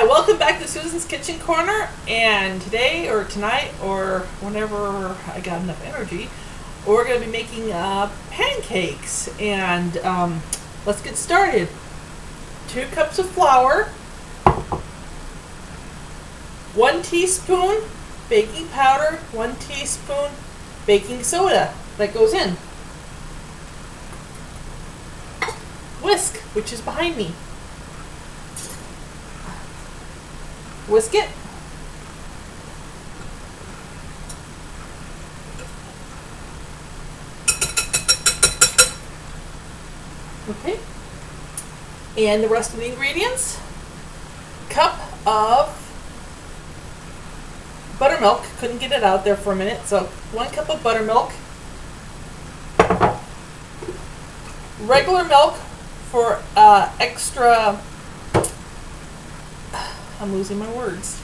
Welcome back to Susan's Kitchen Corner, and today or tonight or whenever I got enough energy, we're going to be making pancakes, and let's get started. 2 cups of flour, 1 teaspoon baking powder, 1 teaspoon baking soda that goes in. Whisk, which is behind me. Whisk it. Okay. And the rest of the ingredients. Cup of buttermilk. Couldn't get it out there for a minute, so 1 cup of buttermilk. Regular milk for extra, I'm losing my words,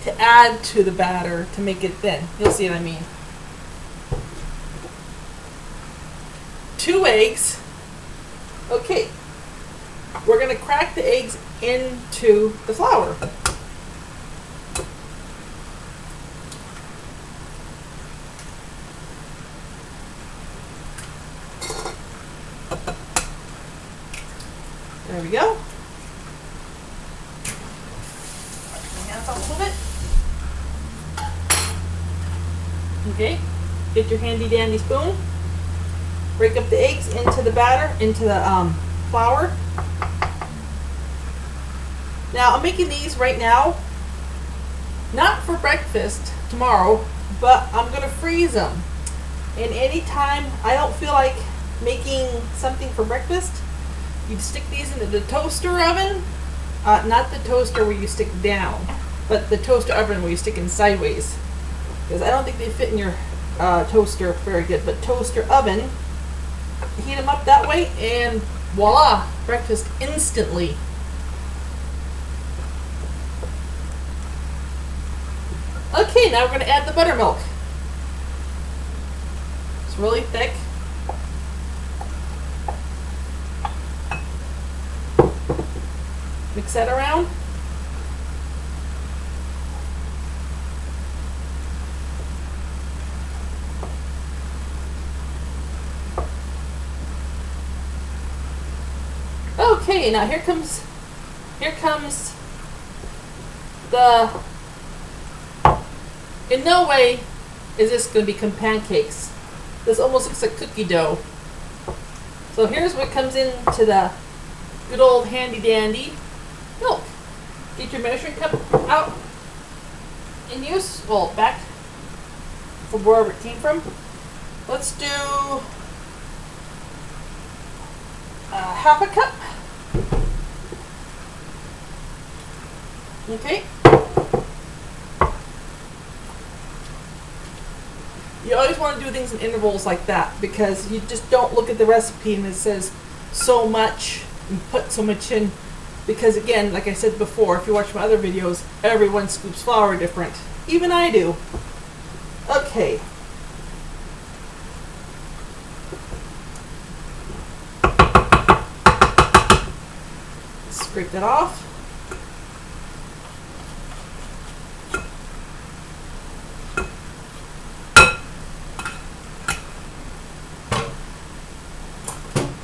to add to the batter to make it thin. You'll see what I mean. 2 eggs. Okay, we're going to crack the eggs into the flour. There we go. Hands off a little bit. Okay, get your handy dandy spoon. Break up the eggs into the batter, into the flour. Now I'm making these right now, not for breakfast tomorrow, but I'm going to freeze them. And anytime I don't feel like making something for breakfast, you stick these into the toaster oven. Not the toaster where you stick down, but the toaster oven where you stick in sideways. Because I don't think they fit in your toaster very good. But toaster oven, heat them up that way, and voila, breakfast instantly. Okay, now we're going to add the buttermilk. It's really thick. Mix that around. Okay, now here comes the, in no way is this going to become pancakes. This almost looks like cookie dough. So here's what comes into the good old handy dandy milk. Get your measuring cup out in use. Well, back from wherever it came from. Let's do half a cup. Okay. You always want to do things in intervals like that, because you just don't look at the recipe and it says so much and put so much in. Because again, like I said before, if you watch my other videos, everyone scoops flour different. Even I do. Okay. Scrape that off.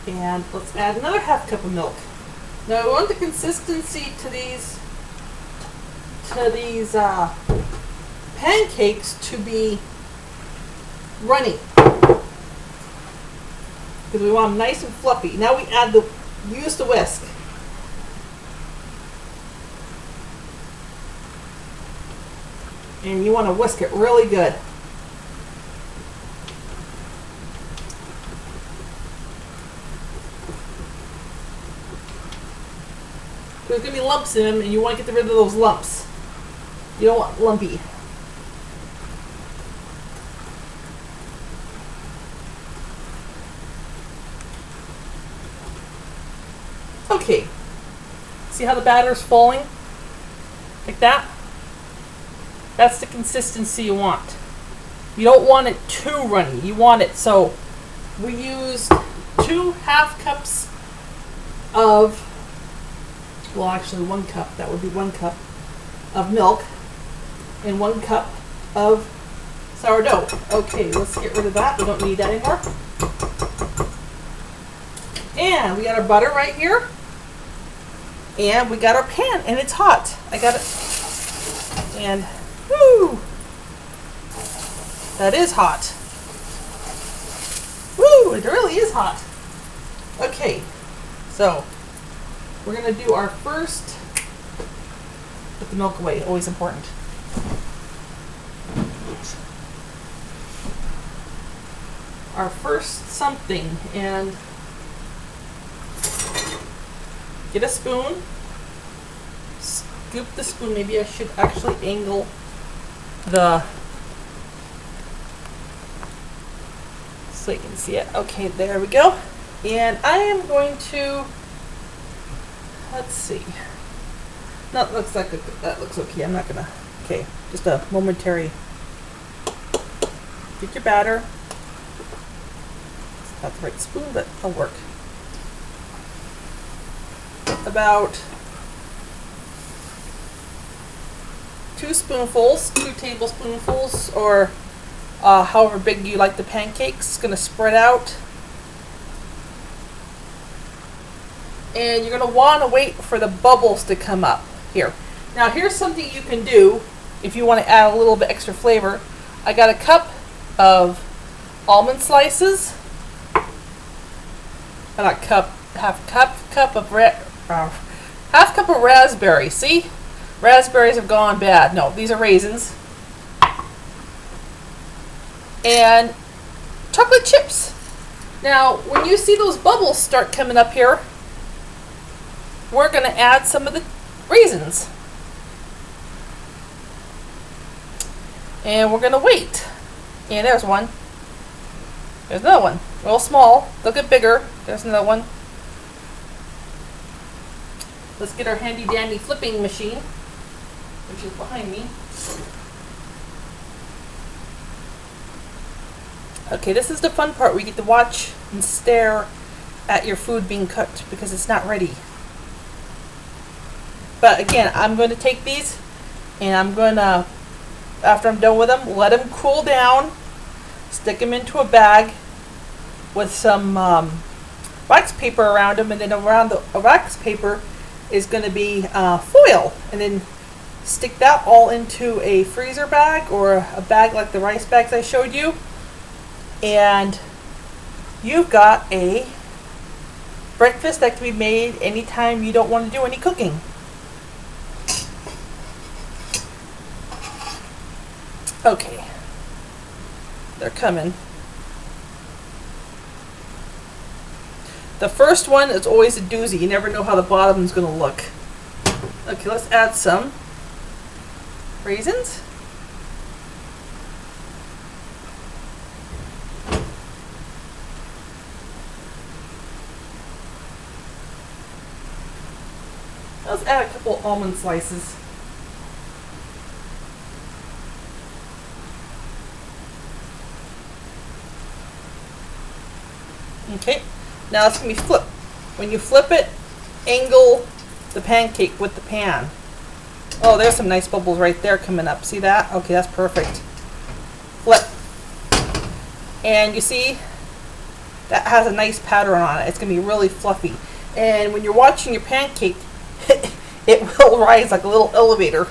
And let's add another half cup of milk. Now I want the consistency to these pancakes to be runny, because we want them nice and fluffy. Now we use the whisk. And you want to whisk it really good. There's going to be lumps in them, and you want to get rid of those lumps. You don't want lumpy. Okay. See how the batter's falling? Like that? That's the consistency you want. You don't want it too runny. You want it so we used 2 half cups of, well, actually 1 cup. That would be 1 cup of milk and 1 cup of sourdough. Okay, let's get rid of that. We don't need that anymore. And we got our butter right here. And we got our pan, and it's hot. I got it. And, whoo! That is hot. Woo! It really is hot. Okay, so we're going to do our first, put the milk away, always important. Our first something, and get a spoon, scoop the spoon. Maybe I should actually angle the, so you can see it. Okay, there we go. And I am going to, let's see. No, looks like that looks okay. I'm not gonna. Okay, just a momentary. Get your batter. It's not the right spoon, but it'll work. About 2 tablespoonfuls, or however big you like the pancakes. It's gonna spread out. And you're going to want to wait for the bubbles to come up here. Now here's something you can do if you want to add a little bit extra flavor. I got a cup of almond slices. Not cup, half cup of raspberries. See? Raspberries have gone bad. No, these are raisins. And chocolate chips. Now, when you see those bubbles start coming up here, we're going to add some of the raisins. And we're going to wait. And there's one. There's another one. Real small. They'll get bigger. There's another one. Let's get our handy dandy flipping machine, which is behind me. Okay, this is the fun part where you get to watch and stare at your food being cooked because it's not ready. But again, I'm going to take these and I'm going to, after I'm done with them, let them cool down, stick them into a bag with some wax paper around them, and then around the wax paper is going to be foil, and then stick that all into a freezer bag or a bag like the rice bags I showed you, and you've got a breakfast that can be made anytime you don't want to do any cooking. Okay, they're coming. The first one is always a doozy. You never know how the bottom's going to look. Okay, let's add some raisins. Let's add a couple almond slices. Okay, now it's going to be flipped. When you flip it, angle the pancake with the pan. Oh, there's some nice bubbles right there coming up. See that? Okay, that's perfect. Flip. And you see, that has a nice pattern on it. It's going to be really fluffy. And when you're watching your pancake, it will rise like a little elevator.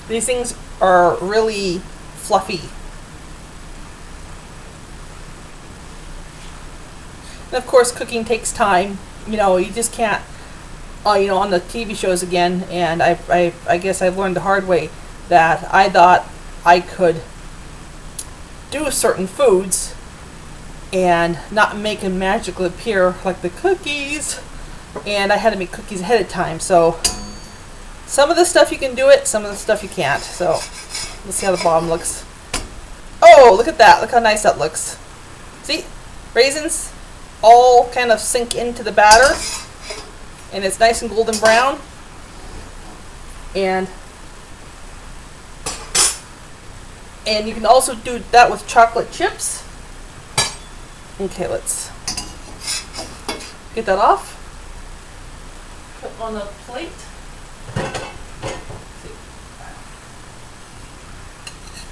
These things are really fluffy. And of course, cooking takes time. You know, you just can't, you know, on the TV shows again, and I guess I've learned the hard way that I thought I could do certain foods and not make them magically appear like the cookies, and I had to make cookies ahead of time. So some of the stuff you can do it, some of the stuff you can't. So let's see how the bottom looks. Oh, look at that. Look how nice that looks. See? Raisins all kind of sink into the batter, and it's nice and golden brown. And And you can also do that with chocolate chips. Okay, let's get that off. Put on a plate.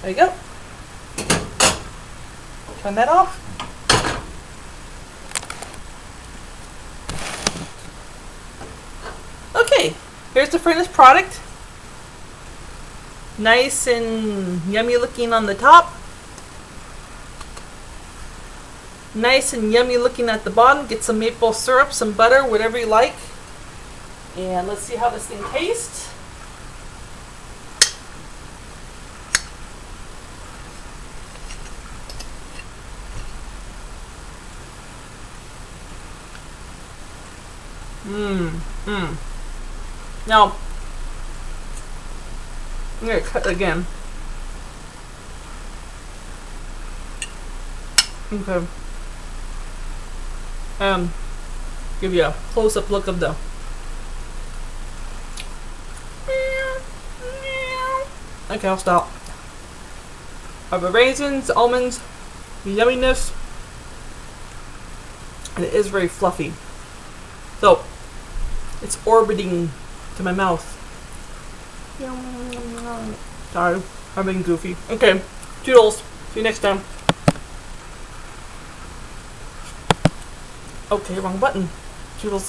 There you go. Turn that off. Okay, here's the finished product. Nice and yummy looking on the top. Nice and yummy looking at the bottom. Get some maple syrup, some butter, whatever you like. And let's see how this thing tastes. Now, I'm going to cut it again. Okay. Give you a close-up look of the. Okay, I'll stop. Of the raisins, almonds, the yumminess, and it is very fluffy. So, it's orbiting to my mouth. Sorry, I'm being goofy. Okay, toodles. See you next time. Okay, wrong button. Toodles again.